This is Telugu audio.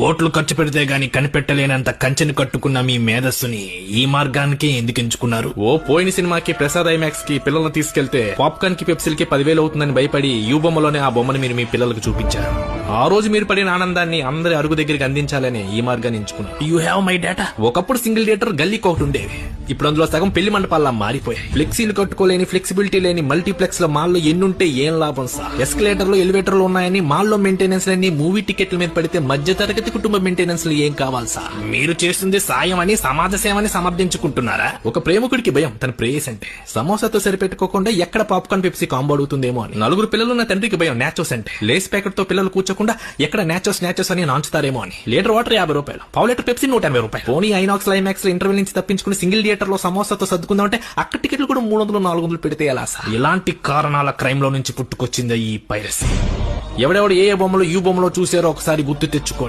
కోట్లు ఖర్చు పెడితే గాని కనిపెట్టలేనంత కంచెని కట్టుకున్న మీ మేధస్సుని ఈ మార్గానికి ఎందుకు ఎంచుకున్నారు? ఓ పోయిన సినిమాకి ప్రసాద్ ఐమాక్స్ కి పిల్లల్ని తీసుకెళ్తే పాప్కార్న్ కి పెప్సిల్కి 10,000 అవుతుందని భయపడి యూ బొమ్మలోనే ఆ బొమ్మని మీరు మీ పిల్లలకు చూపించారు. ఆ రోజు మీరు పడిన ఆనందాన్ని అందరి అరుగు దగ్గరికి అందించాలని ఈ మార్గాన్ని ఎంచుకున్నారు. You have my data. ఒకప్పుడు సింగిల్ థియేటర్ గల్లీకి ఒకటి ఉండేవి. ఇప్పుడు అందులో సగం పెళ్లి మండపాల్లా మారిపోయాయి. ఫ్లెక్సీలు కట్టుకోలేని, ఫ్లెక్సిబిలిటీ లేని మల్టీప్లెక్స్ లో మాల్లో ఎన్నుంటే ఏం లాభం సార్? ఎస్కలేటర్లు, ఎలివేటర్లు ఉన్నాయని మాల్లో మెయింటెనెన్స్ లన్నీ మూవీ టికెట్ల మీద పడితే మధ్య తరగతి కుటుంబ మెయింటెనెన్స్ లో ఏం కావాలి సార్? మీరు చేస్తుంది సాయం అని, సమాజ సేవని సమర్థించుకుంటున్నారా? ఒక ప్రేమికుడికి భయం తన ప్రేయస్ అంటే సమోసాతో సరిపెట్టుకోకుండా ఎక్కడ పాప్కార్న్ పెప్సీ కాంబో అడుగుతుందేమో అని. నలుగురు పిల్లలున్న తండ్రికి భయం నాచోస్ అంటే లేస్ ప్యాకెట్ తో పిల్లలు కూర్చోకుండా ఎక్కడ నాచోస్ అని నాంచుతారేమో అని. లీటర్ వాటర్ 50 రూపాయలు, పావు లీటర్ పెప్సీ 180 రూపాయలు. పోనీ ఐనాక్స్ ఐమాక్స్ లో ఇంటర్వెల్ నుంచి తప్పించుకుని సింగిల్ థియేటర్ లో సమోసాతో సర్దుకుందామంటే అక్కడ టికెట్లు కూడా 300-400 పెడితే ఎలా సార్? ఇలాంటి కారణాల క్రైమ్ లో నుంచి పుట్టుకొచ్చింది ఈ పైరసీ. ఎవడెవడు ఏ బొమ్మలో యూ బొమ్మలో చూసారో ఒకసారి గుర్తు తెచ్చుకో.